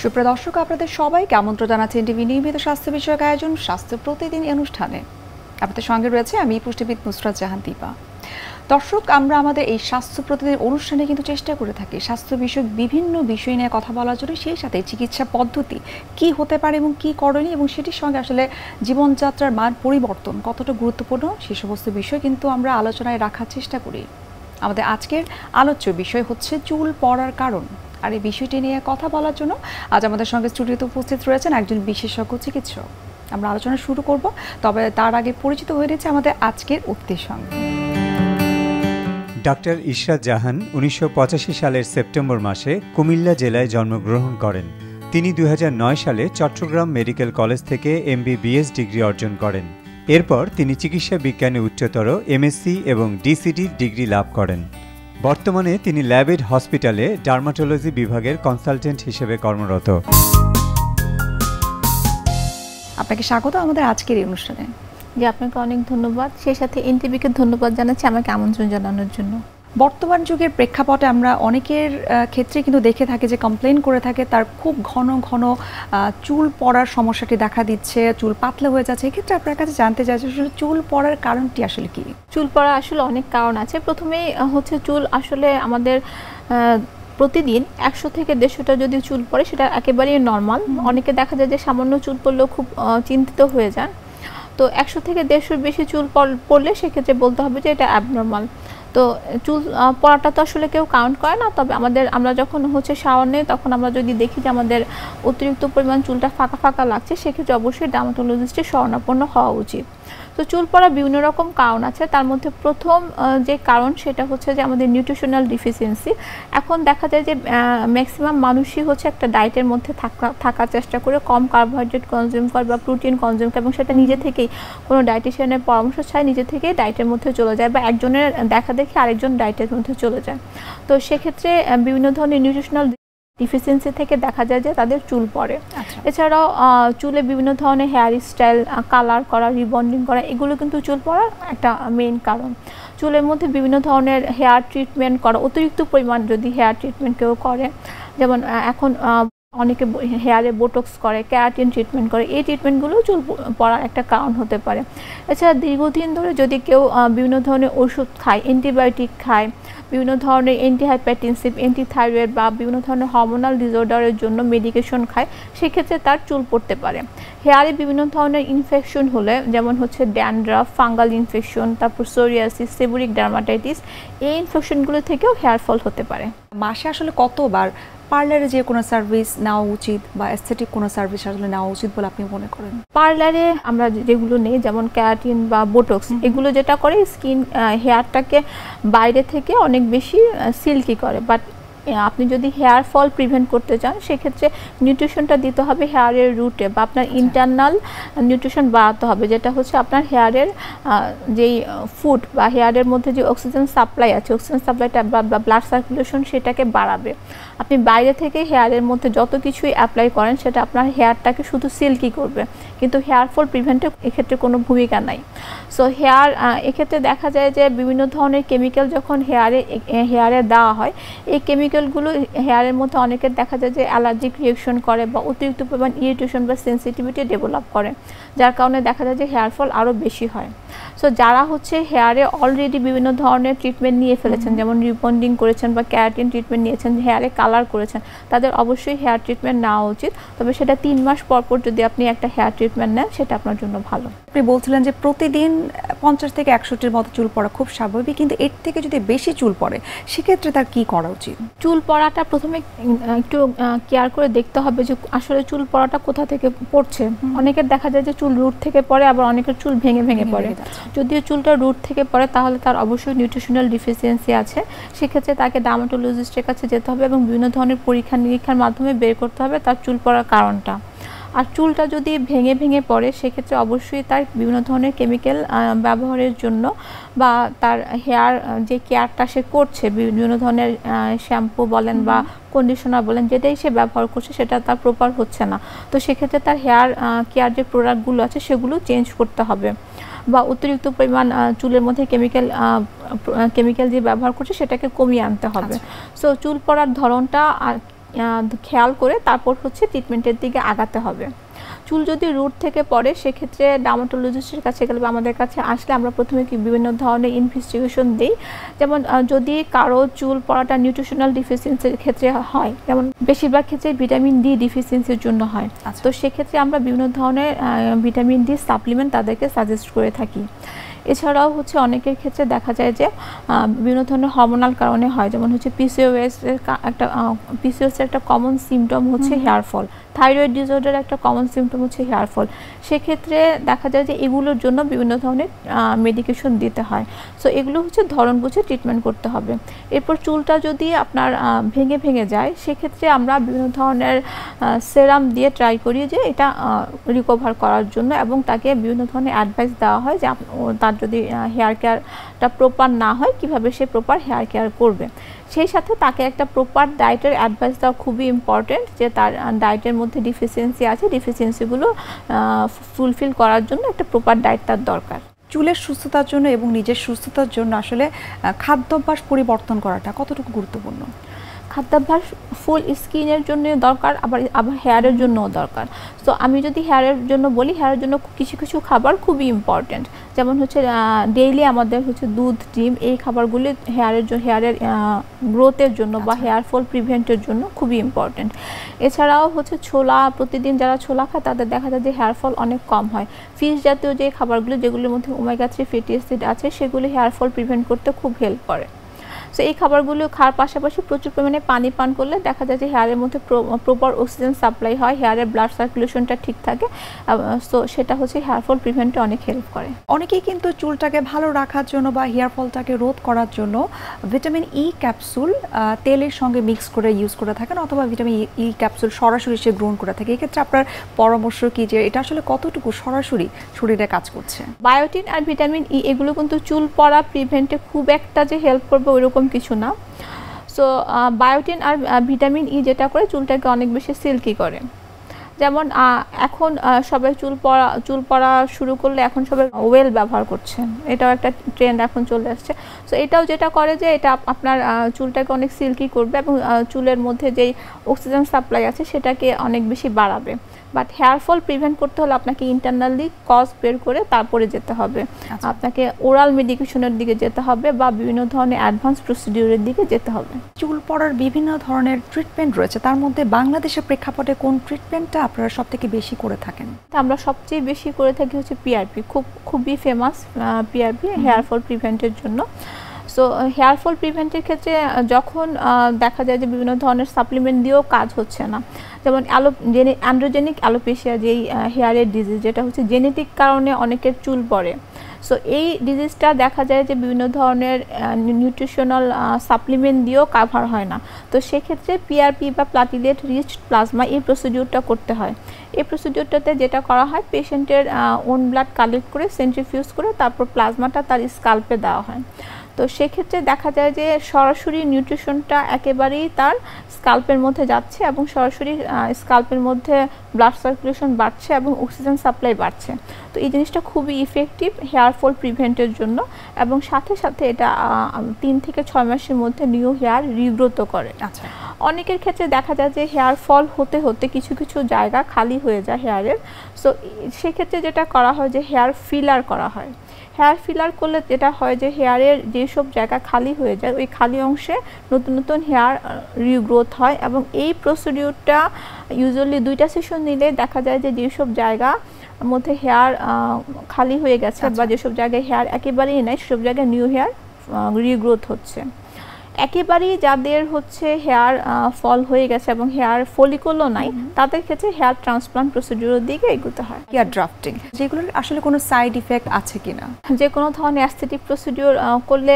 সুপ্রিয় দর্শক, আপনাদের সবাইকে আমন্ত্রণ জানাচ্ছি টিভি নিয়মিত স্বাস্থ্য বিষয়ক আয়োজন স্বাস্থ্য প্রতিদিন অনুষ্ঠানে। আপনাদের সঙ্গে রয়েছে আমি পুষ্টিবিদ নুসরাত জাহান দীপা। দর্শক, আমরা আমাদের এই স্বাস্থ্য প্রতিদিন অনুষ্ঠানে কিন্তু চেষ্টা করে থাকি স্বাস্থ্য বিষয়ক বিভিন্ন বিষয় নিয়ে কথা বলার জন্য, সেই সাথে চিকিৎসা পদ্ধতি কি হতে পারে এবং কি করণীয় এবং সেটির সঙ্গে আসলে জীবনযাত্রার মান পরিবর্তন কতটা গুরুত্বপূর্ণ সে সমস্ত বিষয় কিন্তু আমরা আলোচনায় রাখার চেষ্টা করি। আমাদের আজকের আলোচ্য বিষয় হচ্ছে চুল পড়ার কারণ। আর এই বিষয়টি নিয়ে কথা বলার জন্য আজ আমাদের সঙ্গে স্টুডিওতে উপস্থিত রয়েছেন একজন বিশেষজ্ঞ চিকিৎসক। আমরা আলোচনা শুরু করব, তবে তার আগে পরিচিত হয়ে রয়েছে আমাদের আজকের অতিথির সঙ্গে। ডাক্তার ইশরাত জাহান ১৯৮৫ সালের সেপ্টেম্বর মাসে কুমিল্লা জেলায় জন্মগ্রহণ করেন। তিনি ২০০৯ সালে চট্টগ্রাম মেডিকেল কলেজ থেকে MBBS ডিগ্রি অর্জন করেন। এরপর তিনি চিকিৎসা বিজ্ঞানে উচ্চতর MSc এবং DCD ডিগ্রি লাভ করেন। বর্তমানে তিনি ল্যাবেড হসপিটালে ডার্মাটোলজি বিভাগের কনসালটেন্ট হিসেবে কর্মরত। আপনাকে স্বাগত আমাদের আজকের এই অনুষ্ঠানে। জি, আপনাকে অনেক ধন্যবাদ। সেই সাথে এনটিভিকে ধন্যবাদ জানাচ্ছি আমাকে আমন্ত্রণ জানানোর জন্য। বর্তমান যুগের প্রেক্ষাপটে আমরা অনেকের ক্ষেত্রে কিন্তু দেখে থাকি যে কমপ্লেন করে থাকে তার খুব ঘন ঘন চুল পড়ার সমস্যাটি দেখা দিচ্ছে, চুল পাতলা হয়ে যাচ্ছে। এক্ষেত্রে আপনার কাছে জানতে চাইছি আসলে চুল পড়ার কারণটি আসলে কি? চুল পড়া আসলে অনেক কারণ আছে। প্রথমেই হচ্ছে চুল আসলে আমাদের প্রতিদিন ১০০ থেকে ১৫০টা যদি চুল পড়ে সেটা একেবারেই নর্মাল। অনেকে দেখা যায় যে সামান্য চুল পড়লেও খুব চিন্তিত হয়ে যান। তো ১০০ থেকে ১৫০ বেশি চুল পড়লে সেক্ষেত্রে বলতে হবে যে এটা অ্যাবনর্মাল। তো চুল পড়াটা তো আসলে কেউ কাউন্ট করে না, তবে আমরা যখন হচ্ছে শাওয়ার নেই তখন আমরা যদি দেখি যে আমাদের অতিরিক্ত পরিমাণ চুলটা ফাঁকা ফাঁকা লাগছে, সেক্ষেত্রে অবশ্যই ডার্মাটোলজিস্টের শরণাপন্ন হওয়া উচিত। তো চুল পড়া বিভিন্ন রকম কারণ আছে, তার মধ্যে প্রথম যে কারণ সেটা হচ্ছে যে আমাদের নিউট্রিশনাল ডিফিসিয়েন্সি। এখন দেখা যায় যে ম্যাক্সিমাম মানুষই হচ্ছে একটা ডায়েটের মধ্যে থাকার চেষ্টা করে, কম কার্বোহাইড্রেট কনজিউম করে বা প্রোটিন কনজিউম করে, এবং সেটা নিজে থেকেই কোনো ডায়েটিশিয়ানের পরামর্শ ছাড়াই নিজে থেকেই ডায়েটের মধ্যে চলে যায়, বা একজনের দেখা দেখি আরেকজন ডায়েটের মধ্যে চলে যায়। তো সেক্ষেত্রে বিভিন্ন ধরনের নিউট্রিশনাল ডিফিসিয়েন্সি থেকে দেখা যায় যে তাদের চুল পড়ে। এছাড়াও চুলে বিভিন্ন ধরনের হেয়ার স্টাইল, কালার করা, রিবন্ডিং করা, এগুলো কিন্তু চুল পড়ার একটা মেইন কারণ। চুলের মধ্যে বিভিন্ন ধরনের হেয়ার ট্রিটমেন্ট করা, অতিরিক্ত পরিমাণ যদি হেয়ার ট্রিটমেন্ট কেউ করে, যেমন এখন অনেকে হেয়ারে বোটক্স করে, ক্যারাটিন ট্রিটমেন্ট করে, এই ট্রিটমেন্টগুলো চুল পড়ার একটা কারণ হতে পারে। এছাড়া দীর্ঘদিন ধরে যদি কেউ বিভিন্ন ধরনের ওষুধ খায়, অ্যান্টিবায়োটিক খায়, বিভিন্ন ধরনের অ্যান্টিহাইপারটেনসিভ, অ্যান্টিথাইরয়েড বা বিভিন্ন ধরনের হরমোনাল ডিসঅর্ডারের জন্য মেডিকেশন খায়, সেক্ষেত্রে তার চুল পড়তে পারে। হেয়ারে বিভিন্ন ধরনের ইনফেকশন হলে, যেমন হচ্ছে ড্যান্ড্রাফ, ফাঙ্গাল ইনফেকশন, তারপর সোরিয়াসিস, সেবোরিক ডার্মাটাইটিস, এই ইনফেকশনগুলো থেকেও হেয়ার ফল হতে পারে। মাসে আসলে কতবার পার্লারে যে কোনো সার্ভিস নেওয়া উচিত বা এস্থেটিক কোনো সার্ভিস আসলে নেওয়া উচিত বলে আপনি মনে করেন? পার্লারে আমরা যেগুলো নেই, যেমন ক্যারাটিন বা বোটক্স, এগুলো যেটা করে স্কিন হেয়ারটাকে বাইরে থেকে অনেক বেশি সিল্কি করে। বাট আপনি যদি হেয়ার ফল প্রিভেন্ট করতে চান, সেক্ষেত্রে নিউট্রিশনটা দিতে হবে হেয়ারের রুটে, বা আপনার ইন্টারনাল নিউট্রিশন বাড়াতে হবে, যেটা হচ্ছে আপনার হেয়ারের যেই ফুড বা হেয়ারের মধ্যে যে অক্সিজেন সাপ্লাই আছে, অক্সিজেন সাপ্লাইটা বা ব্লাড সার্কুলেশন সেটাকে বাড়াবে। আপনি বাইরে থেকে হেয়ারের মধ্যে যত কিছুই অ্যাপ্লাই করেন সেটা আপনার হেয়ারটাকে শুধু সিল্কি করবে, কিন্তু হেয়ার ফল প্রিভেন্টে এক্ষেত্রে কোনো ভূমিকা নাই। সো এক্ষেত্রে দেখা যায় যে বিভিন্ন ধরনের কেমিক্যাল যখন হেয়ারে দেওয়া হয়, এই কেমিক্যালগুলো হেয়ারের মধ্যে অনেকের দেখা যায় যে অ্যালার্জিক রিয়েকশন করে বা অতিরিক্ত পরিমাণ ইরিটেশন বা সেন্সিটিভিটি ডেভেলপ করে, যার কারণে দেখা যায় যে হেয়ার ফল আরও বেশি হয়। সো যারা হচ্ছে হেয়ারে অলরেডি বিভিন্ন ধরনের ট্রিটমেন্ট নিয়ে ফেলেছেন, যেমন রিবন্ডিং করেছেন বা ক্যারাটিন ট্রিটমেন্ট নিয়েছেন, হেয়ারে কালার করেছেন, তাদের অবশ্যই হেয়ার ট্রিটমেন্ট নেওয়া উচিত। তবে সেটা 3 মাস পর পর যদি আপনি একটা হেয়ার ট্রিটমেন্ট নেন, সেটা আপনার জন্য ভালো। আপনি বলছিলেন যে প্রতিদিন ৫০ থেকে ১০০টির মতো চুল পড়া খুব স্বাভাবিক, কিন্তু এর থেকে যদি বেশি চুল পড়ে সেক্ষেত্রে তার কি করা উচিত? চুল পড়াটা প্রথমে একটু কেয়ার করে দেখতে হবে যে আসলে চুল পড়াটা কোথা থেকে পড়ছে। অনেকের দেখা যায় যে চুল রুট থেকে পড়ে, আবার অনেকের চুল ভেঙে ভেঙে পড়ে। যদিও চুলটা রুট থেকে পড়ে তাহলে তার অবশ্যই নিউট্রিশনাল ডিফিসিয়েন্সি আছে, সেক্ষেত্রে তাকে ডার্মাটোলজিস্টের কাছে যেতে হবে এবং বিভিন্ন ধরনের পরীক্ষা নিরীক্ষার মাধ্যমে বের করতে হবে তার চুল পড়ার কারণটা। আর চুলটা যদি ভেঙে ভেঙে পড়ে, সেক্ষেত্রে অবশ্যই তার বিভিন্ন ধরনের কেমিক্যাল ব্যবহারের জন্য বা তার হেয়ার যে কেয়ারটা সে করছে, বিভিন্ন ধরনের শ্যাম্পু বলেন বা কন্ডিশনার বলেন, যেটাই সে ব্যবহার করছে সেটা তার প্রপার হচ্ছে না। তো সেক্ষেত্রে তার হেয়ার কেয়ার যে প্রোডাক্টগুলো আছে সেগুলো চেঞ্জ করতে হবে, বা অতিরিক্ত পরিমাণ চুলের মধ্যে কেমিক্যাল যে ব্যবহার করছে সেটাকে কমিয়ে আনতে হবে। সো চুল পড়ার ধরনটা খেয়াল করে তারপর হচ্ছে ট্রিটমেন্টের দিকে আগাতে হবে। চুল যদি রুট থেকে পড়ে সেক্ষেত্রে ডার্মাটোলজিস্টের কাছে গেলে বা আমাদের কাছে আসলে আমরা প্রথমে বিভিন্ন ধরনের ইনভেস্টিগেশন দিই। যেমন যদি কারো চুল পড়াটা নিউট্রিশনাল ডিফিসিয়েন্সির ক্ষেত্রে হয়, যেমন বেশিরভাগ ক্ষেত্রে ভিটামিন ডি ডিফিসিয়েন্সির জন্য হয়, তো সেক্ষেত্রে আমরা বিভিন্ন ধরনের ভিটামিন ডি সাপ্লিমেন্ট তাদেরকে সাজেস্ট করে থাকি। এছাড়াও হচ্ছে অনেকের ক্ষেত্রে দেখা যায় যে বিভিন্ন ধরনের হরমোনাল কারণে হয়, যেমন হচ্ছে পিসিওএস এর একটা কমন সিমটম হচ্ছে হেয়ার ফল, থাইরয়েড ডিসঅর্ডার একটা কমন সিমটম হচ্ছে হেয়ার ফল। সেক্ষেত্রে দেখা যায় যে এগুলোর জন্য বিভিন্ন ধরনের মেডিকেশন দিতে হয়। সো এগুলো হচ্ছে ধরন বুঝে ট্রিটমেন্ট করতে হবে। এরপর চুলটা যদি আপনার ভেঙে ভেঙে যায় সেক্ষেত্রে আমরা বিভিন্ন ধরনের সেরাম দিয়ে ট্রাই করি যে এটা রিকভার করার জন্য, এবং তাকে বিভিন্ন ধরনের অ্যাডভাইস দেওয়া হয় যে তার যদি হেয়ার কেয়ারটা প্রপার না হয় কিভাবে সে প্রপার হেয়ার কেয়ার করবে। সেই সাথে তাকে একটা প্রপার ডায়েটের অ্যাডভাইস দেওয়া খুবই ইম্পর্টেন্ট, যে তার ডায়েটের মধ্যে ডিফিসিয়েন্সি আছে, ডিফিসিয়েন্সিগুলো ফুলফিল করার জন্য একটা প্রপার ডায়েট তার দরকার। চুলের সুস্থতার জন্য এবং নিজের সুস্থতার জন্য আসলে খাদ্যাভ্যাস পরিবর্তন করাটা কতটুকু গুরুত্বপূর্ণ? খাদ্যাভ্যাস ফুল স্কিনের জন্য দরকার, আবার হেয়ারের জন্যও দরকার। সো আমি যদি হেয়ারের জন্য বলি, হেয়ারের জন্য কিছু কিছু খাবার খুবই ইম্পর্টেন্ট, যেমন হচ্ছে ডেইলি আমাদের হচ্ছে দুধ, ডিম, এই খাবারগুলি হেয়ারের গ্রোথের জন্য বা হেয়ার ফল প্রিভেন্টের জন্য খুবই ইম্পর্টেন্ট। এছাড়াও হচ্ছে ছোলা, প্রতিদিন যারা ছোলা খায় তাদের দেখা যায় যে হেয়ার ফল অনেক কম হয়। ফিশ জাতীয় যে খাবারগুলো যেগুলোর মধ্যে ওমেগা 3 ফ্যাটি অ্যাসিড আছে সেগুলি হেয়ার ফল প্রিভেন্ট করতে খুব হেল্প করে। সো এই খাবারগুলো খাওয়ার পাশাপাশি প্রচুর পরিমাণে পানি পান করলে দেখা যায় যে হেয়ারের মধ্যে প্রপার অক্সিজেন সাপ্লাই হয়, হেয়ারের ব্লাড সার্কুলেশনটা ঠিক থাকে, সো সেটা হচ্ছে হেয়ার ফল প্রিভেন্টে অনেক হেল্প করে। অনেকেই কিন্তু চুলটাকে ভালো রাখার জন্য বা হেয়ার ফলটাকে রোধ করার জন্য ভিটামিন ই ক্যাপসুল তেলের সঙ্গে মিক্স করে ইউজ করে থাকেন, অথবা ভিটামিন ই ক্যাপসুল সরাসরি সে গ্রহণ করে থাকে। এক্ষেত্রে আপনার পরামর্শ কি, যে এটা আসলে কতটুকু সরাসরি শরীরে কাজ করছে? বায়োটিন আর ভিটামিন ই এগুলো কিন্তু চুল পড়া প্রিভেন্টে খুব একটা যে হেল্প করবে ওইরকম কিছু না। সো বায়োটিন আর ভিটামিন ই যেটা করে চুলটাকে অনেক বেশি সিল্কি করে। যেমন এখন সবাই চুল পড়া শুরু করলে এখন সবাই ওয়েল ব্যবহার করছে, এটাও একটা ট্রেন্ড এখন চলে আসছে। সো এটাও যেটা করে যে এটা আপনার চুলটাকে অনেক সিল্কি করবে এবং চুলের মধ্যে যেই অক্সিজেন সাপ্লাই আছে সেটাকে অনেক বেশি বাড়াবে। বাট হেয়ার ফল প্রিভেন্ট করতে হলে আপনাকে ইন্টারনালি কজ বের করে তারপরে যেতে হবে, আপনাকে ওরাল মেডিকেশনের দিকে যেতে হবে বা বিভিন্ন ধরনের অ্যাডভান্স প্রসিডিউরের দিকে যেতে হবে। চুল পড়ার বিভিন্ন ধরনের ট্রিটমেন্ট রয়েছে, তার মধ্যে বাংলাদেশের প্রেক্ষাপটে কোন ট্রিটমেন্টটা আপনারা সবথেকে বেশি করে থাকেন? আমরা সবচেয়ে বেশি করে থাকি হচ্ছে পিআরপি, খুবই ফেমাস পিআরপি হেয়ার ফল প্রিভেন্টের জন্য। সো হেয়ার ফল প্রিভেন্টের ক্ষেত্রে যখন দেখা যায় যে বিভিন্ন ধরনের সাপ্লিমেন্ট দিয়েও কাজ হচ্ছে না, যেমন অ্যান্ড্রোজেনিক অ্যালোপেশিয়া যেই হেয়ারের ডিজিজ, যেটা হচ্ছে জেনেটিক কারণে অনেকের চুল পড়ে। সো এই ডিজিজটা দেখা যায় যে বিভিন্ন ধরনের নিউট্রিশনাল সাপ্লিমেন্ট দিয়েও কাভার হয় না। তো সেক্ষেত্রে পিআরপি বা প্লাটিলেট রিচ প্লাজমা এই প্রসিডিউরটা করতে হয়। এই প্রসিডিউরটাতে যেটা করা হয়, পেশেন্টের ওন ব্লাড কালেক্ট করে সেন্ট্রিফিউজ করে তারপর প্লাজমাটা তার স্কাল্পে দেওয়া হয়। তো সেক্ষেত্রে দেখা যায় যে সরাসরি নিউট্রিশনটা একেবারেই তার স্কাল্পের মধ্যে যাচ্ছে এবং সরাসরি স্কাল্পের মধ্যে ব্লাড সার্কুলেশন বাড়ছে এবং অক্সিজেন সাপ্লাই বাড়ছে। তো এই জিনিসটা খুবই ইফেক্টিভ হেয়ার ফল প্রিভেন্টের জন্য, এবং সাথে সাথে এটা 3 থেকে 6 মাসের মধ্যে নিউ হেয়ার রিগ্রোথ করে। আচ্ছা, অনেকের ক্ষেত্রে দেখা যায় যে হেয়ার ফল হতে হতে কিছু কিছু জায়গা খালি হয়ে যায় হেয়ারের। সো সেক্ষেত্রে যেটা করা হয় যে হেয়ার ফিলার করা হয়। হেয়ার ফিলার করলে যেটা হয় যে হেয়ারের যেসব জায়গা খালি হয়ে যায় ওই খালি অংশে নতুন নতুন হেয়ার রিগ্রোথ হয়, এবং এই প্রসিডিউরটা ইউজুয়ালি 2টা সেশন নিলে দেখা যায় যে যেসব জায়গা মধ্যে হেয়ার খালি হয়ে গেছে বা যেসব জায়গায় হেয়ার একেবারেই নাই সেসব জায়গায় নিউ হেয়ার রিগ্রোথ হচ্ছে। একেবারেই যাদের হচ্ছে হেয়ার ফল হয়ে গেছে এবং হেয়ার ফলিকলও নাই তাদের ক্ষেত্রে হেয়ার ট্রান্সপ্লান্ট প্রসিডিউরের দিকে এগোতে হয়। হেয়ার ড্রাফটিং, যেগুলোর আসলে কোনো সাইড ইফেক্ট আছে কিনা? যে কোনো ধরনের অ্যাস্থেটিক প্রসিডিউর করলে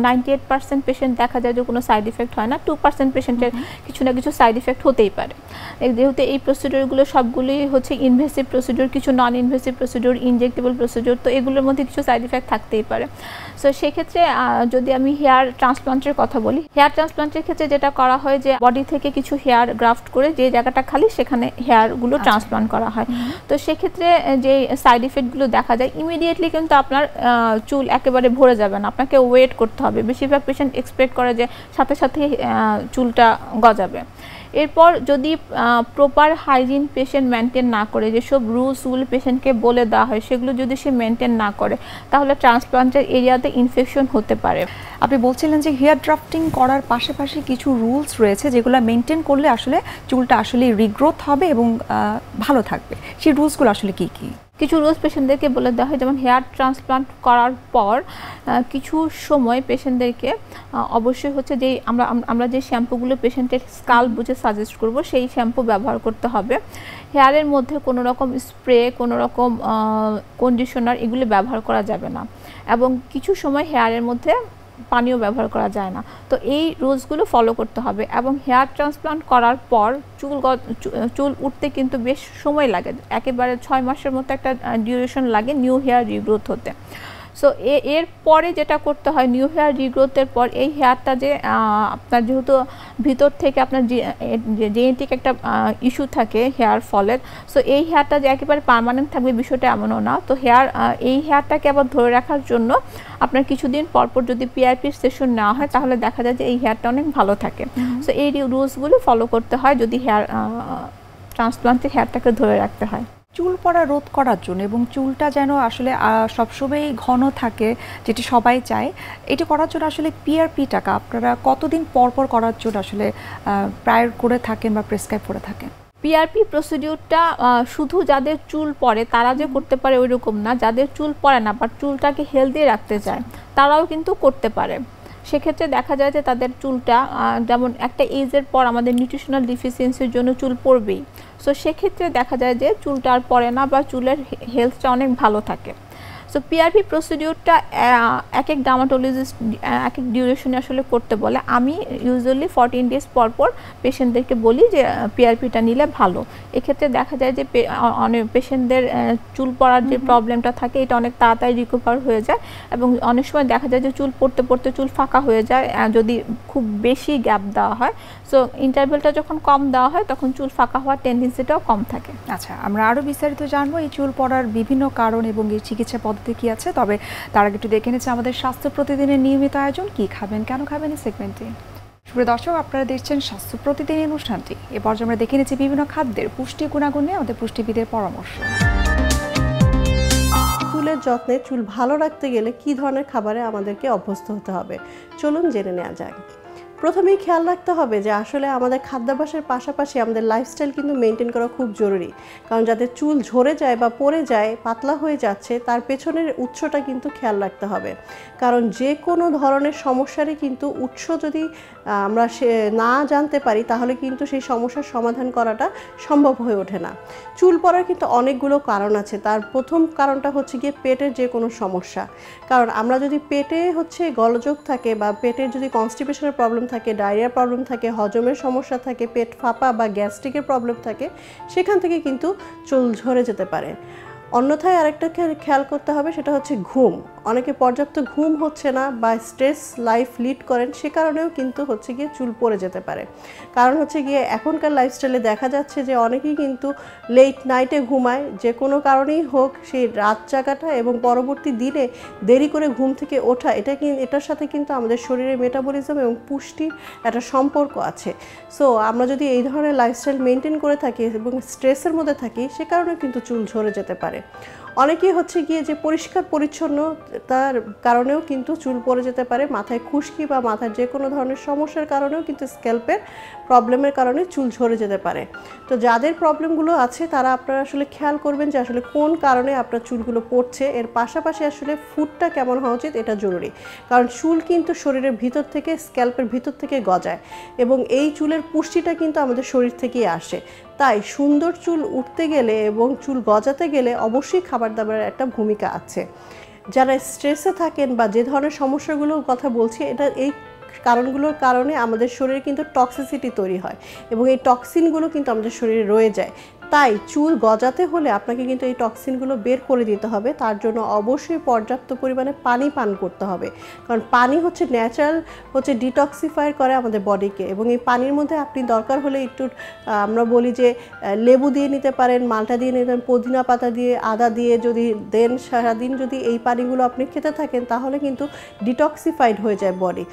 98% পেশেন্ট দেখা যায় যে কোনো সাইড ইফেক্ট হয় না। 2% পেশেন্টের কিছু না কিছু সাইড ইফেক্ট হতেই পারে। যেহেতু এই প্রসিডিউরগুলো সবগুলি হচ্ছে ইনভেসিভ প্রসিডিউর, কিছু non invasive procedure, injectable procedure, তো এগুলোর মধ্যে কিছু সাইড ইফেক্ট থাকতেই পারে। সো সেক্ষেত্রে যদি আমি হেয়ার ট্রান্সপ্লান্টের কথা বলি, হেয়ার ট্রান্সপ্লান্টের ক্ষেত্রে যেটা করা হয় যে বডি থেকে কিছু হেয়ার গ্রাফট করে যে জায়গাটা খালি সেখানে হেয়ারগুলো ট্রান্সপ্লান্ট করা হয়। তো সেক্ষেত্রে যে সাইড ইফেক্টগুলো দেখা যায়, ইমিডিয়েটলি কিন্তু আপনার চুল একেবারে ভরে যাবে না, আপনাকে ওয়েট করতে হবে। বেশিরভাগ পেশেন্ট এক্সপেক্ট করে যে সাথে সাথে চুলটা গজাবে। এরপর যদি প্রপার হাইজিন পেশেন্ট মেনটেন না করে, যেসব রুল পেশেন্টকে বলে দেওয়া হয় সেগুলো যদি সে মেনটেন না করে, তাহলে ট্রান্সপ্লান্টের এরিয়াতে ইনফেকশন হতে পারে। আপনি বলছিলেন যে হেয়ার ড্রাফটিং করার পাশাপাশি কিছু রুলস রয়েছে যেগুলো মেনটেন করলে আসলে চুলটা আসলে রিগ্রোথ হবে এবং ভালো থাকবে, সেই রুলসগুলো আসলে কি কি? কিছু রুলস পেশেন্টদেরকে বলে দেওয়া হয়, যেমন হেয়ার ট্রান্সপ্লান্ট করার পর কিছু সময় পেশেন্টদেরকে অবশ্যই হচ্ছে যে আমরা যে শ্যাম্পুগুলো পেশেন্টের স্কাল্প বুঝে সাজেস্ট করব সেই শ্যাম্পু ব্যবহার করতে হবে। হেয়ারের মধ্যে কোনো রকম স্প্রে, কোনো রকম কন্ডিশনার এগুলো ব্যবহার করা যাবে না, এবং কিছু সময় হেয়ারের মধ্যে পানিও ব্যবহার করা যায় না। তো এই রুলসগুলো ফলো করতে হবে। এবং হেয়ার ট্রান্সপ্লান্ট করার পর চুল উঠতে কিন্তু বেশ সময় লাগে, একেবারে 6 মাসের মতো একটা ডিউরেশন লাগে নিউ হেয়ার রিগ্রোথ হতে। সো এর পরে যেটা করতে হয়, নিউ হেয়ার রিগ্রোথের পর এই হেয়ারটা যে আপনার যেহেতু ভিতর থেকে আপনার জেনেটিক একটা ইস্যু থাকে হেয়ার ফলের, সো এই হেয়ারটা যে একেবারে পার্মানেন্ট থাকবে বিষয়টা এমনও না। তো এই হেয়ারটাকে আবার ধরে রাখার জন্য আপনার কিছুদিন পরপর যদি পিআরপির সেশন নেওয়া হয় তাহলে দেখা যায় যে এই হেয়ারটা অনেক ভালো থাকে। সো এই রুলসগুলো ফলো করতে হয় যদি হেয়ার ট্রান্সপ্লান্টের হেয়ারটাকে ধরে রাখতে হয়। চুল পড়া রোধ করার জন্য এবং চুলটা যেন আসলে সবসময় ঘন থাকে, যেটি সবাই চায়, এটি করার জন্য আসলে পিআরপি টাকা আপনারা কতদিন পর পর করার জন্য আসলে প্রায়র করে থাকেন বা প্রেসক্রাইব করে থাকেন? পিআরপি প্রসিডিউরটা শুধু যাদের চুল পড়ে তারা যে করতে পারে ওই রকম না, যাদের চুল পড়ে না বাট চুলটাকে হেলদি রাখতে চায় তারাও কিন্তু করতে পারে। সেক্ষেত্রে দেখা যায় যে তাদের চুলটা যেমন একটা এজের পর আমাদের নিউট্রিশনাল ডিফিসিয়েন্সির জন্য চুল পড়বেই, সো সেক্ষেত্রে দেখা যায় যে চুলটা আর পড়ে না বা চুলের হেলথটা অনেক ভালো থাকে। সো পিআরপি প্রসিডিউরটা এক এক ডার্মাটোলজিস্ট এক এক ডিউরেশনে আসলে করতে বলে। আমি ইউজুয়ালি 14 ডেজ পর পর পেশেন্টদেরকে বলি যে পিআরপিটা নিলে ভালো। এক্ষেত্রে দেখা যায় যে অনেক পেশেন্টদের চুল পড়ার যে প্রবলেমটা থাকে এটা অনেক তাড়াতাড়ি রিকভার হয়ে যায়, এবং অনেক সময় দেখা যায় যে চুল পড়তে পড়তে চুল ফাঁকা হয়ে যায় যদি খুব বেশি গ্যাপ দেওয়া হয়। সো ইন্টারভেলটা যখন কম দেওয়া হয় তখন চুল ফাঁকা হওয়ার টেন্ডেন্সিটাও কম থাকে। আচ্ছা, আমরা আরও বিস্তারিত জানবো এই চুল পড়ার বিভিন্ন কারণ এবং এই চিকিৎসা পদ্ধতি কী আছে। তবে তার আগে একটু দেখে নিচ্ছে আমাদের স্বাস্থ্য প্রতিদিনের নিয়মিত আয়োজন কি খাবেন কেন খাবেন এই সেগমেন্টে। সুপ্রিয় দর্শক, আপনারা দেখছেন স্বাস্থ্য প্রতিদিন অনুষ্ঠানটি। এ পর্যায়ে আমরা দেখে নিচ্ছি বিভিন্ন খাদ্যের পুষ্টি গুণাগুণ নিয়ে আমাদের পুষ্টিবিদের পরামর্শ। চুলের যত্নে চুল ভালো রাখতে গেলে কী ধরনের খাবারে আমাদেরকে অভ্যস্ত হতে হবে চলুন জেনে নেওয়া যাক। প্রথমেই খেয়াল রাখতে হবে যে আসলে আমাদের খাদ্যাভ্যাসের পাশাপাশি আমাদের লাইফস্টাইল কিন্তু মেনটেন করা খুব জরুরি। কারণ যাদের চুল ঝরে যায় বা পড়ে যায়, পাতলা হয়ে যাচ্ছে, তার পেছনের উৎসটা কিন্তু খেয়াল রাখতে হবে। কারণ যে কোনো ধরনের সমস্যারই কিন্তু উৎস যদি আমরা না জানতে পারি তাহলে কিন্তু সেই সমস্যার সমাধান করাটা সম্ভব হয়ে ওঠে না। চুল পড়ার কিন্তু অনেকগুলো কারণ আছে। তার প্রথম কারণটা হচ্ছে গিয়ে পেটের যে কোনো সমস্যা। কারণ আমরা যদি পেটে গলযোগ থাকে বা পেটের যদি কনস্টিপেশনের প্রবলেম থাকে, ডায়রিয়ার প্রবলেম থাকে, হজমের সমস্যা থাকে, পেট ফাঁপা বা গ্যাস্ট্রিকের প্রবলেম থাকে, সেখান থেকে কিন্তু চুল ঝরে যেতে পারে। অন্যথায় আরেকটা খেয়াল করতে হবে, সেটা হচ্ছে ঘুম। অনেকে পর্যাপ্ত ঘুম হচ্ছে না বা স্ট্রেস লাইফ লিড করেন, সে কারণেও কিন্তু গিয়ে চুল পড়ে যেতে পারে। কারণ গিয়ে এখনকার লাইফস্টাইলে দেখা যাচ্ছে যে অনেকেই কিন্তু লেট নাইটে ঘুমায়, যে কোনো কারণেই হোক সেই রাত জাগাটা এবং পরবর্তী দিনে দেরি করে ঘুম থেকে ওঠা, এটার সাথে কিন্তু আমাদের শরীরের মেটাবলিজম এবং পুষ্টির একটা সম্পর্ক আছে। সো আমরা যদি এই ধরনের লাইফস্টাইল মেনটেন করে থাকি এবং স্ট্রেসের মধ্যে থাকি, সে কারণে কিন্তু চুল ঝরে যেতে পারে। অনেকেই গিয়ে যে পরিষ্কার পরিচ্ছন্ন তার কারণেও কিন্তু চুল পড়ে যেতে পারে। মাথায় খুশকি বা মাথার যে কোনো ধরনের সমস্যার কারণেও কিন্তু স্ক্যাল্পের প্রবলেমের কারণে চুল ঝরে যেতে পারে। তো যাদের প্রবলেমগুলো আছে তারা আপনারা আসলে খেয়াল করবেন যে আসলে কোন কারণে আপনার চুলগুলো পড়ছে। এর পাশাপাশি আসলে ফুডটা কেমন হওয়া উচিত এটা জরুরি। কারণ চুল কিন্তু শরীরের ভিতর থেকে, স্ক্যাল্পের ভিতর থেকে গজায় এবং এই চুলের পুষ্টিটা কিন্তু আমাদের শরীর থেকেই আসে। তাই সুন্দর চুল উঠতে গেলে এবং চুল গজাতে গেলে অবশ্যই খাবার দাবারের একটা ভূমিকা আছে। যারা স্ট্রেসে থাকেন বা যে ধরনের সমস্যাগুলোর কথা বলছি, এই কারণগুলোর কারণে আমাদের শরীরে কিন্তু টক্সিসিটি তৈরি হয় এবং এই টক্সিনগুলো কিন্তু আমাদের শরীরে রয়ে যায়। তাই চুল গজাতে হলে আপনাকে কিন্তু এই টক্সিনগুলো বের করে দিতে হবে। তার জন্য অবশ্যই পর্যাপ্ত পরিমাণে পানি পান করতে হবে, কারণ পানি হচ্ছে ন্যাচারাল ডিটক্সিফায়ার করে আমাদের বডিকে। এবং এই পানির মধ্যে আপনি দরকার হলে একটু আমরা বলি যে লেবু দিয়ে নিতে পারেন, মাল্টা দিয়ে নিতে পারেন, পুদিনা পাতা দিয়ে, আদা দিয়ে যদি দেন, সারাদিন যদি এই পানিগুলো আপনি খেতে থাকেন তাহলে কিন্তু ডিটক্সিফাইড হয়ে যায় বডি।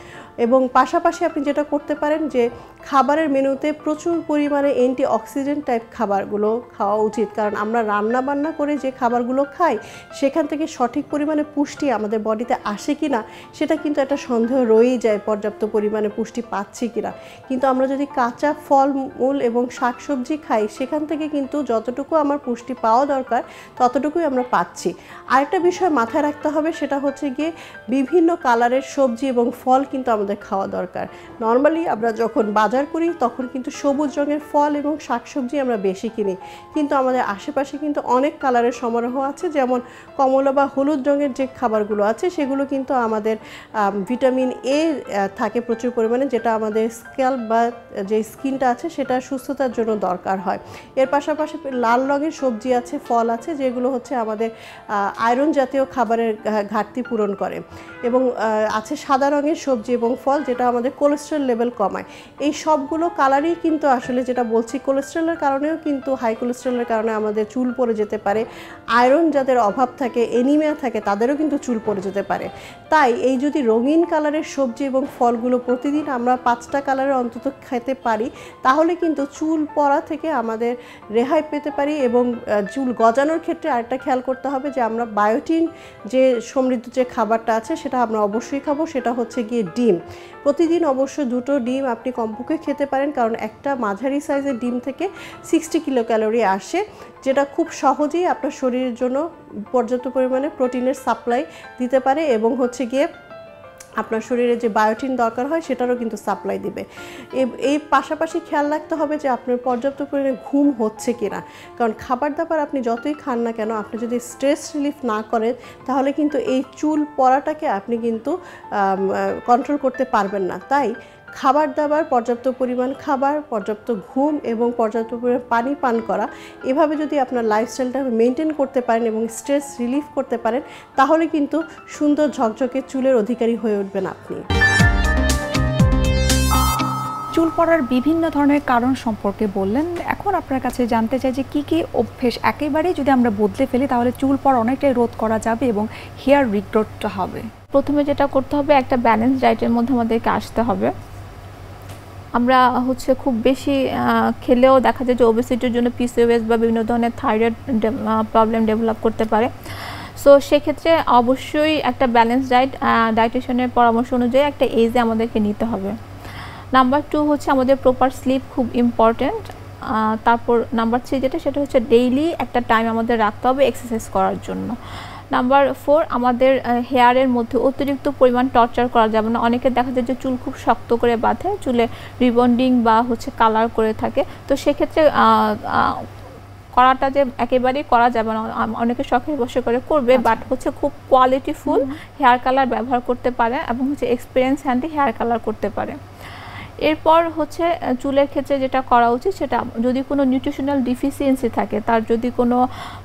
এবং পাশাপাশি আপনি যেটা করতে পারেন যে খাবারের মেনুতে প্রচুর পরিমাণে অ্যান্টিঅক্সিডেন্ট টাইপ খাবারগুলো খাওয়া উচিত, কারণ আমরা রান্না বান্না করে যে খাবারগুলো খাই সেখান থেকে সঠিক পরিমাণে পুষ্টি আমাদের বডিতে আসে কি না সেটা কিন্তু একটা সন্দেহ রয়েই যায়, পর্যাপ্ত পরিমাণে পুষ্টি পাচ্ছি কি না। কিন্তু আমরা যদি কাঁচা ফলমূল এবং শাকসবজি খাই সেখান থেকে কিন্তু যতটুকু আমার পুষ্টি পাওয়া দরকার ততটুকুই আমরা পাচ্ছি। আরেকটা বিষয় মাথায় রাখতে হবে, সেটা হচ্ছে গিয়ে বিভিন্ন কালারের সবজি এবং ফল কিন্তু আমাদের খাওয়া দরকার। নর্মালি আমরা যখন বাজার করি তখন কিন্তু সবুজ রঙের ফল এবং শাকসবজি আমরা বেশি কিনি, কিন্তু আমাদের আশেপাশে কিন্তু অনেক কালারের সমারোহ আছে, যেমন কমলা বা হলুদ রঙের যে খাবারগুলো আছে সেগুলো কিন্তু আমাদের ভিটামিন এ থাকে প্রচুর পরিমাণে, যেটা আমাদের স্ক্যাল্প বা যে স্কিনটা আছে সেটা সুস্থতার জন্য দরকার হয়। এর পাশাপাশি লাল রঙের সবজি আছে, ফল আছে, যেগুলো হচ্ছে আমাদের আয়রন জাতীয় খাবারের ঘাটতি পূরণ করে। এবং আছে সাদা রঙের সবজি এবং ফল, যেটা আমাদের কোলেস্টেরল লেভেল কমায়। এই সবগুলো কালারই কিন্তু আসলে যেটা বলছি, কোলেস্টেরলের কারণেও কিন্তু হাই কোলেস্টেরলের কারণে আমাদের চুল পড়ে যেতে পারে। আয়রন যাদের অভাব থাকে, এনিমিয়া থাকে, তাদেরও কিন্তু চুল পড়ে যেতে পারে। তাই এই যদি রঙিন কালারের সবজি এবং ফলগুলো প্রতিদিন আমরা 5টা কালারের অন্তত খেতে পারি তাহলে কিন্তু চুল পড়া থেকে আমাদের রেহাই পেতে পারি। এবং চুল গজানোর ক্ষেত্রে আরেকটা খেয়াল করতে হবে যে আমরা বায়োটিন যে সমৃদ্ধ যে খাবারটা আছে সেটা আমরা অবশ্যই খাবো, সেটা হচ্ছে গিয়ে ডিম। প্রতিদিন অবশ্য 2টো ডিম আপনি কমপক্ষে খেতে পারেন, কারণ একটা মাঝারি সাইজের ডিম থেকে 60 কিলো ক্যালোরি আসে, যেটা খুব সহজেই আপনার শরীরের জন্য পর্যাপ্ত পরিমাণে প্রোটিনের সাপ্লাই দিতে পারে এবং হচ্ছে গিয়ে আপনার শরীরে যে বায়োটিন দরকার হয় সেটারও কিন্তু সাপ্লাই দিবে। এই পাশাপাশি খেয়াল রাখতে হবে যে আপনার পর্যাপ্ত পরিমাণে ঘুম হচ্ছে কিনা, কারণ খাবার দাবার আপনি যতই খান না কেন আপনি যদি স্ট্রেস রিলিফ না করেন তাহলে কিন্তু এই চুল পড়াটাকে আপনি কিন্তু কন্ট্রোল করতে পারবেন না। তাই খাবার দাবার, পর্যাপ্ত পরিমাণ খাবার, পর্যাপ্ত ঘুম এবং পর্যাপ্ত পরিমাণ পানি পান করা, এভাবে যদি আপনার লাইফস্টাইলটা মেনটেন করতে পারেন এবং স্ট্রেস রিলিফ করতে পারেন তাহলে কিন্তু সুন্দর ঝকঝকে চুলের অধিকারী হয়ে উঠবেন আপনি। চুল পড়ার বিভিন্ন ধরনের কারণ সম্পর্কে বললেন, এখন আপনার কাছে জানতে চাই যে কি কি অভ্যেস একেবারেই যদি আমরা বদলে ফেলি তাহলে চুল পড়া অনেকটাই রোধ করা যাবে এবং হেয়ার রিগ্রোথটা হবে। প্রথমে যেটা করতে হবে, একটা ব্যালেন্স ডায়েটের মধ্যে আমাদেরকে আসতে হবে। আমরা খুব বেশি খেলেও দেখা যায় যে ওবেসিটির জন্য পিসিওএস বা বিভিন্ন ধরনের থাইরয়েড প্রবলেম ডেভেলপ করতে পারে। সো সেক্ষেত্রে অবশ্যই একটা ব্যালেন্স ডায়েটিশিয়ানের পরামর্শ অনুযায়ী একটা এজে আমাদেরকে নিতে হবে। নাম্বার 2 হচ্ছে আমাদের প্রপার স্লিপ খুব ইম্পর্টেন্ট। তারপর নাম্বার 3 যেটা, সেটা হচ্ছে ডেইলি একটা টাইম আমাদের রাখতে হবে এক্সারসাইজ করার জন্য। নাম্বার 4, আমাদের হেয়ারের মধ্যে অতিরিক্ত পরিমাণ টর্চার করা যাবে না। অনেকে দেখা যায় যে চুল খুব শক্ত করে বাঁধে, চুলে রিবন্ডিং বা কালার করে থাকে, তো সেক্ষেত্রে করাটা যে একেবারেই করা যাবে না। অনেকে শখের বশে করে করবে, বাট খুব কোয়ালিটিফুল হেয়ার কালার ব্যবহার করতে পারে এবং এক্সপিরিয়েন্স হ্যান্ডি হেয়ার কালার করতে পারে। এরপর চুলের ক্ষেত্রে যেটা করা উচিত, সেটা যদি কোনো নিউট্রিশনাল ডিফিসিয়েন্সি থাকে, তার যদি কোনো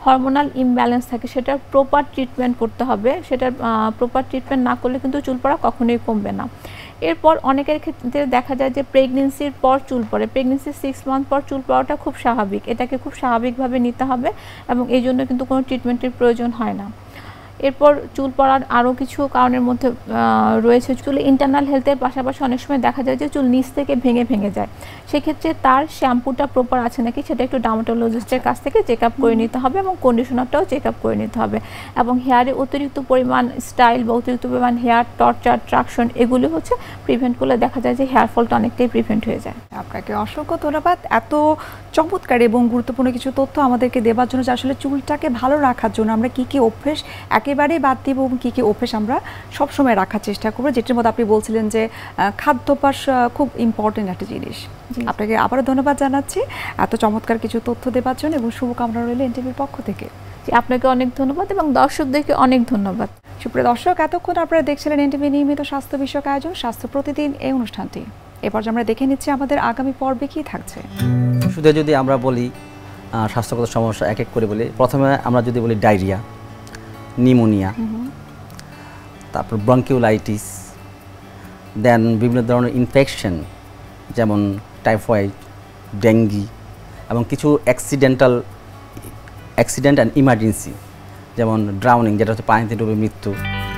হরমোনাল ইমব্যালেন্স থাকে, সেটার প্রপার ট্রিটমেন্ট করতে হবে। সেটার প্রপার ট্রিটমেন্ট না করলে কিন্তু চুল পড়া কখনোই কমবে না। এরপর অনেকের ক্ষেত্রে দেখা যায় যে প্রেগনেন্সির পর চুল পড়ে, প্রেগনেন্সির 6 মান্থ পর চুল পড়াটা খুব স্বাভাবিক, এটাকে খুব স্বাভাবিকভাবে নিতে হবে এবং এই জন্য কিন্তু কোনো ট্রিটমেন্টের প্রয়োজন হয় না। এরপর চুল পড়ার আরও কিছু কারণের মধ্যে রয়েছে, চুলে ইন্টারনাল হেলথের পাশাপাশি অনেক সময় দেখা যায় যে চুল নিচ থেকে ভেঙে ভেঙে যায়। সেক্ষেত্রে তার শ্যাম্পুটা প্রপার আছে নাকি সেটা একটু ডার্মাটোলজিস্টের কাছ থেকে চেক আপ করে নিতে হবে এবং কন্ডিশনারটাও চেক আপ করে নিতে হবে। এবং হেয়ারে অতিরিক্ত পরিমাণ স্টাইল বা অতিরিক্ত পরিমাণ হেয়ার টর্চার, ট্রাকশন, এগুলি প্রিভেন্ট করলে দেখা যায় যে হেয়ার ফলটা অনেকটাই প্রিভেন্ট হয়ে যায়। আপনাকে অসংখ্য ধন্যবাদ এত চমৎকার এবং গুরুত্বপূর্ণ কিছু তথ্য আমাদেরকে দেওয়ার জন্য, যে আসলে চুলটাকে ভালো রাখার জন্য আমরা কি কি অভ্যেস একেবারেই বাদ দিব এবং কী কী অভ্যেস আমরা সবসময় রাখার চেষ্টা করবো, যেটির মধ্যে আপনি বলছিলেন যে খাদ্যাভ্যাস খুব ইম্পর্টেন্ট একটা জিনিস। আপনাকে আবারও ধন্যবাদ জানাচ্ছি এত চমৎকার কিছু তথ্য দেওয়ার জন্য এবং শুভকামনা রইল এনটিভির পক্ষ থেকে। আপনাকে অনেক ধন্যবাদ এবং দর্শকদেরকে অনেক ধন্যবাদ। সুপ্রিয় দর্শক, এতক্ষণ আপনারা দেখছিলেন এনটিভি নিয়মিত স্বাস্থ্য বিষয়ক আয়োজন স্বাস্থ্য প্রতিদিন এই অনুষ্ঠানটি। এরপর আমরা দেখে নিচ্ছি আমাদের আগামী পর্বে কী থাকছে। শুধু যদি আমরা বলি স্বাস্থ্যগত সমস্যা এক এক করে বলি। প্রথমে আমরা যদি বলি ডায়রিয়া, নিউমোনিয়া, তারপর ব্রঙ্কিওলাইটিস, দেন বিভিন্ন ধরনের ইনফেকশন যেমন টাইফয়েড, ডেঙ্গি, এবং কিছু অ্যাক্সিডেন্ট অ্যান্ড ইমার্জেন্সি যেমন ড্রাউনিং, যেটা হচ্ছে পানিতে ডুবে মৃত্যু।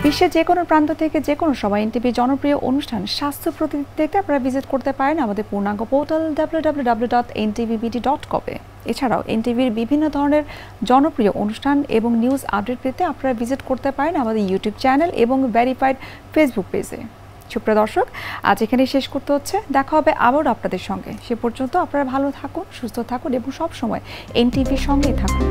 বিশ্বের যে কোনো প্রান্ত থেকে যে কোনো সময় এনটিভির জনপ্রিয় অনুষ্ঠান স্বাস্থ্য প্রতিদিন দেখতে আপনারা ভিজিট করতে পারেন আমাদের পূর্ণাঙ্গ পোর্টাল www.ntvbd.com এ। এছাড়াও এনটিভির বিভিন্ন ধরনের জনপ্রিয় অনুষ্ঠান এবং নিউজ আপডেট পেতে আপনারা ভিজিট করতে পারেন আমাদের ইউটিউব চ্যানেল এবং ভেরিফাইড ফেসবুক পেজে। সুপ্রিয় দর্শক, আজ এখানেই শেষ করতে হচ্ছে। দেখা হবে আবারও আপনাদের সঙ্গে। সে পর্যন্ত আপনারা ভালো থাকুন, সুস্থ থাকুন এবং সবসময় এনটিভির সঙ্গেই থাকুন।